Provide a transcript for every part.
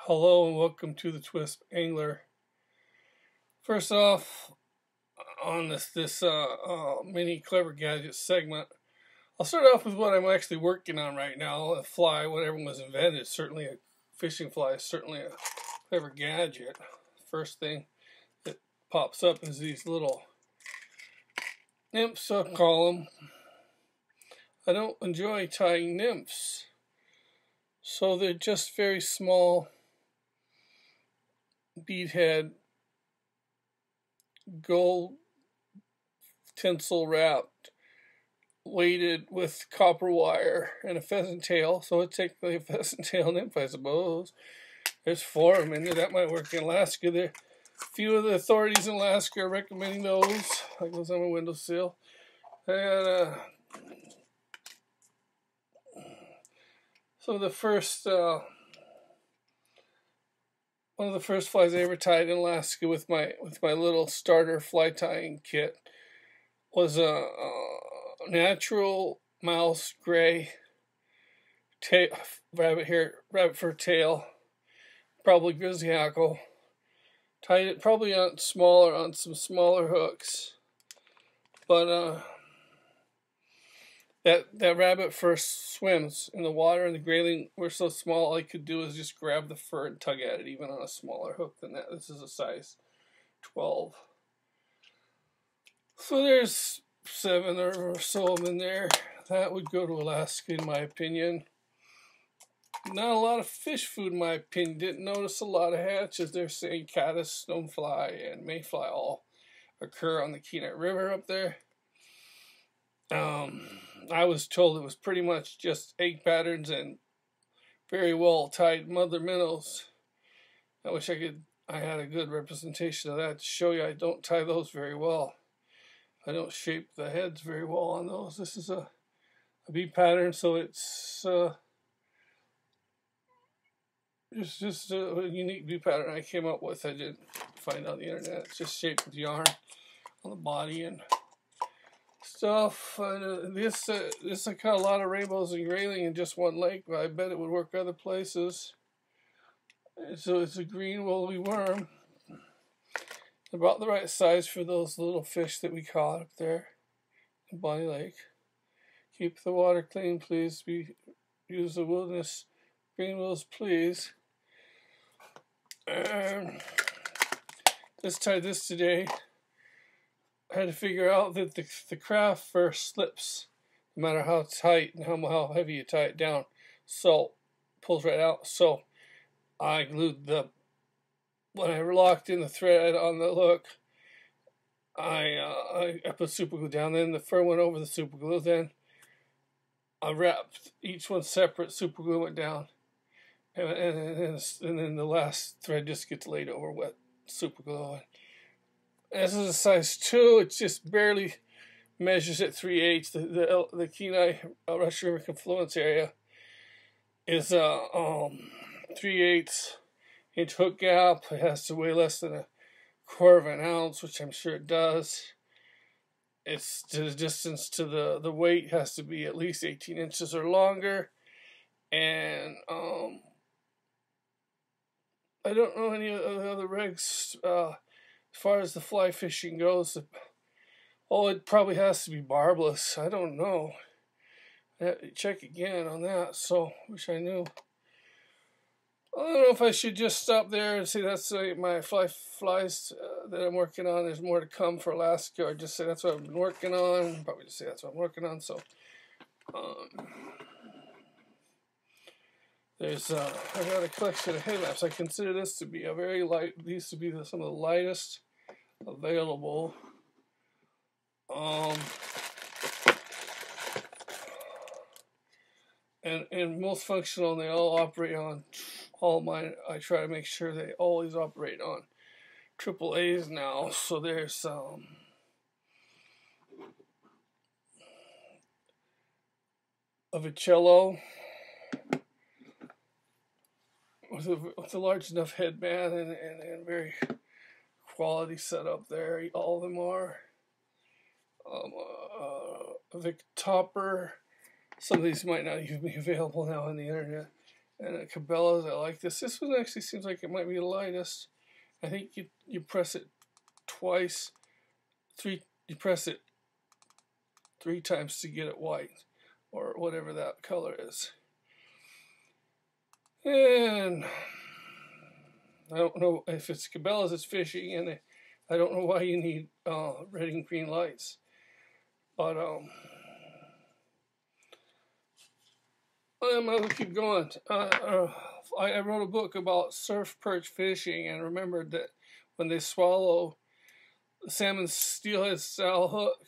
Hello and welcome to the Twist Angler. First off, on this mini clever gadget segment, I'll start off with what I'm actually working on right now. A fly, whatever was invented, certainly a fishing fly is certainly a clever gadget. First thing that pops up is these little nymphs, I'll call them. I don't enjoy tying nymphs, so they're just very small beadhead gold tinsel wrapped, weighted with copper wire and a pheasant tail. So it's technically a pheasant tail nymph, I suppose. There's four of them in there. That might work in Alaska. A few of the authorities in Alaska are recommending those. Like those on my windowsill. And so the first one of the first flies I ever tied in Alaska with my little starter fly tying kit was a natural mouse gray rabbit fur tail, probably grizzly hackle. Tied it probably on some smaller hooks, but that rabbit fur swims in the water, and the grayling were so small all I could do is just grab the fur and tug at it, even on a smaller hook than that. This is a size 12. So there's 7 or so of them in there. That would go to Alaska, in my opinion. Not a lot of fish food, in my opinion. Didn't notice a lot of hatches. They're saying caddis, stonefly, and mayfly all occur on the Kenai River up there. I was told it was pretty much just egg patterns and very well tied mother minnows. I wish I had a good representation of that to show you. I don't tie those very well. I don't shape the heads very well on those. This is a bead pattern, so it's just a unique bead pattern I came up with. I didn't find on the internet. It's just shaped with yarn on the body and stuff. This I caught a lot of rainbows and grayling in just one lake, but I bet it would work other places. So it's a green woolly worm, about the right size for those little fish that we caught up there in Bonnie Lake. Keep the water clean, please. Use the wilderness green wills, please. Just tied this today. I had to figure out that the craft first slips, no matter how tight and how heavy you tie it down. So pulls right out. So I glued when I locked in the thread on the hook, I put super glue down. Then the fur went over the super glue. Then I wrapped each one separate. Super glue went down, and then the last thread just gets laid over wet super glue. This is a size 2. It just barely measures at 3/8. The Kenai Rush River confluence area is 3/8 inch hook gap. It has to weigh less than 1/4 of an ounce, which I'm sure it does. It's the distance to the weight has to be at least 18 inches or longer. And I don't know any of the other regs as far as the fly fishing goes. It probably has to be barbless. I don't know. I have to check again on that. So wish I knew. I don't know if I should just stop there and say that's my flies that I'm working on. There's more to come for Alaska, or just say that's what I've been working on. Probably just say that's what I'm working on. So I got a collection of head lamps. I consider this to be a very light. These to be some of the lightest available. And most functional. And they all operate on all mine. I try to make sure they always operate on AAA's now. So there's a Vicello with a large enough headband and very quality setup there. All of them are. A Vic Topper. Some of these might not even be available now on the internet. And Cabela's, I like this. This one actually seems like it might be the lightest. I think you press it twice, you press it 3 times to get it white, or whatever that color is. And I don't know if it's Cabela's, it's fishing, and I don't know why you need red and green lights. But I'm going to keep going. I wrote a book about surf perch fishing, and remembered that when they swallow the salmon steelhead style hook,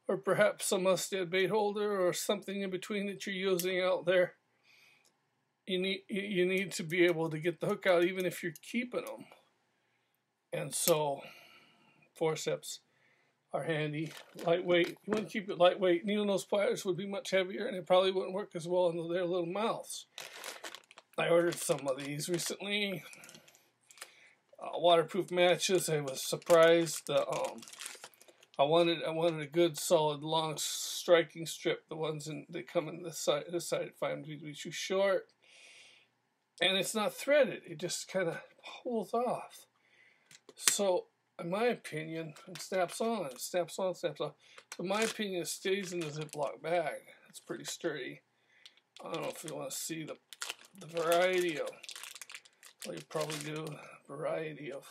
or perhaps a mustad bait holder, or something in between that you're using out there, you need to be able to get the hook out, even if you're keeping them. And so, forceps are handy, lightweight. You want to keep it lightweight. Needle nose pliers would be much heavier, and it probably wouldn't work as well in their little mouths. I ordered some of these recently. Waterproof matches. I was surprised. I wanted a good, solid, long striking strip. The ones that come in this side, I find to be too short, and it's not threaded. It just kind of pulls off. So, in my opinion, it snaps on. It snaps on, snaps off. So in my opinion, it stays in the Ziploc bag. It's pretty sturdy. I don't know if you want to see the variety of, well, you probably do, variety of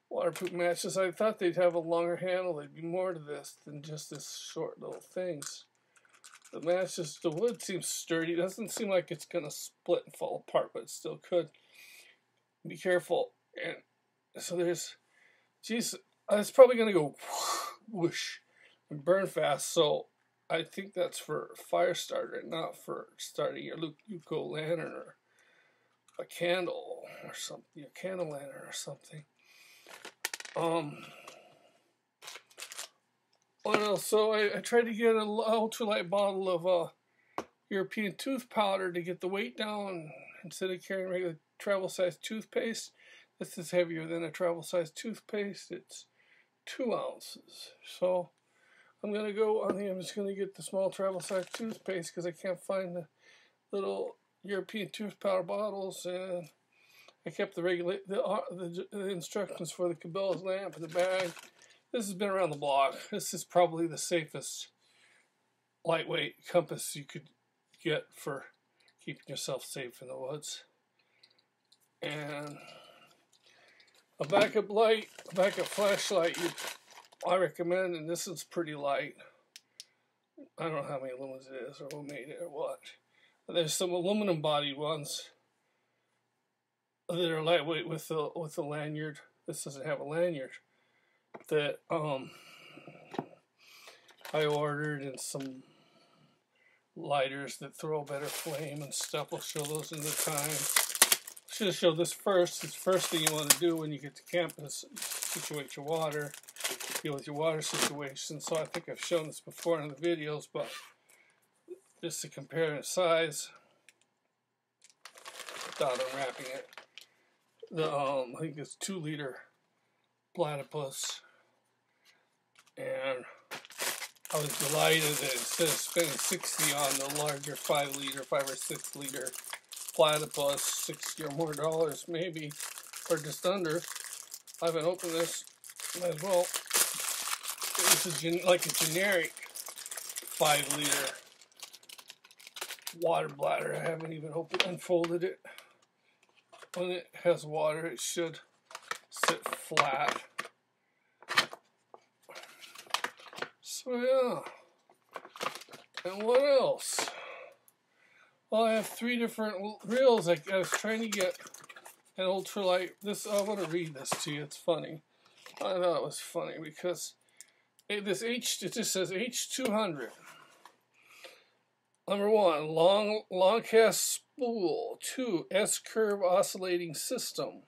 waterproof matches. I thought they'd have a longer handle. There'd be more to this than just this short little things. The matches, the wood seems sturdy. It doesn't seem like it's going to split and fall apart, but it still could. Be careful. And so there's, geez, it's probably going to go whoosh and burn fast. So I think that's for fire starter and not for starting your Luco lantern or a candle or something, a candle lantern or something. What else? So I tried to get an ultralight bottle of European tooth powder to get the weight down instead of carrying regular travel size toothpaste. This is heavier than a travel size toothpaste. It's 2 ounces. So I'm gonna go. I think I'm just gonna get the small travel size toothpaste because I can't find the little European tooth powder bottles, and I kept the instructions for the Cabela's lamp in the bag. This has been around the block. This is probably the safest lightweight compass you could get for keeping yourself safe in the woods. And a backup light, a backup flashlight, I recommend, and this is pretty light. I don't know how many lumens it is or who made it or what. There's some aluminum bodied ones that are lightweight with the lanyard. This doesn't have a lanyard. That I ordered, and some lighters that throw a better flame and stuff. I'll show those in the time. Should have showed this first. It's the first thing you want to do when you get to campus. Situate your water. Deal with your water situation. So I think I've shown this before in the videos, but just to compare the size without unwrapping it. I think it's 2-liter platypus, and I was delighted that instead of spending $60 on the larger 5-liter, 5 or 6-liter platypus, $60 or more dollars maybe, or just under. I haven't opened this. Might as well. It's like a generic 5-liter water bladder. I haven't even unfolded it. When it has water, it should sit flat. So yeah. And what else? Well, I have 3 different reels. I was trying to get an ultralight. I want to read this to you. It's funny. I thought it was funny because it just says H200. Number 1, long cast spool. 2, S-curve oscillating system.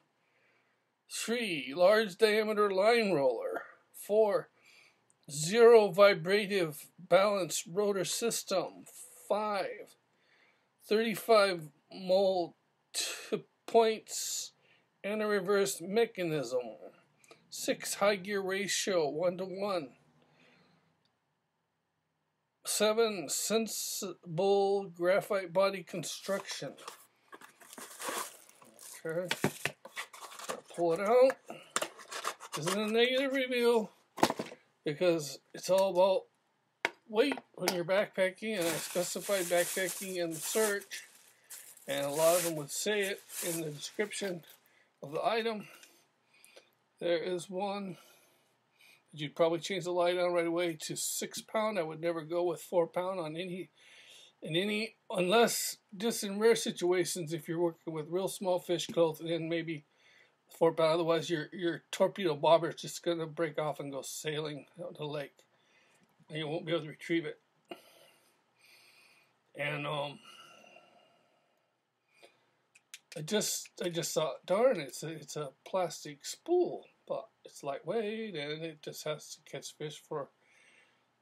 3, large diameter line roller. 4, zero vibrative balanced rotor system. 5, 35 points and a reverse mechanism. 6, high gear ratio 1:1. 7, sensible graphite body construction. Okay. Pull it out. This isn't a negative review because it's all about weight when you're backpacking, and I specified backpacking in the search, and a lot of them would say it in the description of the item. There is one that you'd probably change the light on right away to 6 pound. I would never go with 4 pound on any, unless just in rare situations, if you're working with real small fish growth, and then maybe 4 pound. Otherwise, your torpedo bobber is just going to break off and go sailing out the lake, and you won't be able to retrieve it. And I just thought, darn, it's a plastic spool, but it's lightweight and it just has to catch fish for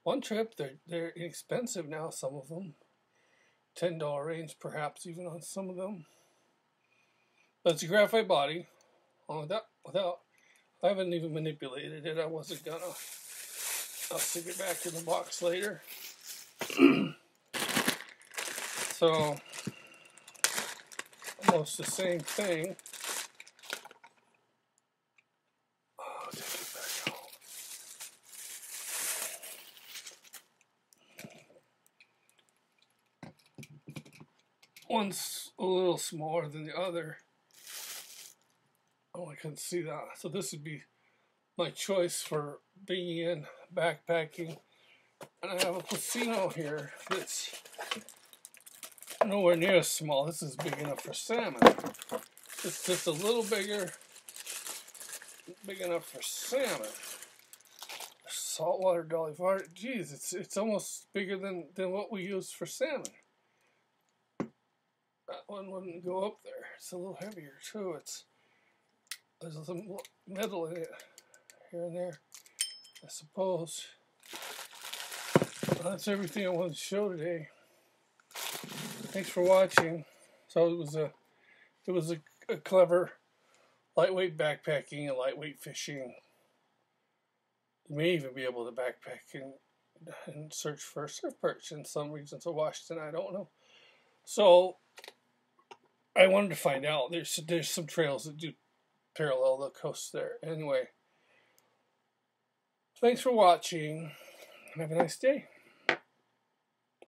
one trip. They're inexpensive now, some of them, $10 range perhaps even on some of them. But it's a graphite body. Without, I haven't even manipulated it. I wasn't gonna. I'll stick it back in the box later. So, almost the same thing. Oh, take it back out. One's a little smaller than the other. Oh, I couldn't see that. So this would be my choice for being in backpacking. And I have a Placino here that's nowhere near as small. This is big enough for salmon. It's just a little bigger, big enough for salmon. Saltwater dolly varnish. Geez, it's almost bigger than what we use for salmon. That one wouldn't go up there. It's a little heavier too. There's some metal in it here and there, I suppose. Well, that's everything I wanted to show today. Thanks for watching. So it was a clever lightweight backpacking and lightweight fishing. You may even be able to backpack and search for surf perch in some regions of Washington. I don't know. So I wanted to find out. There's some trails that do parallel the coast there. Anyway, thanks for watching. Have a nice day.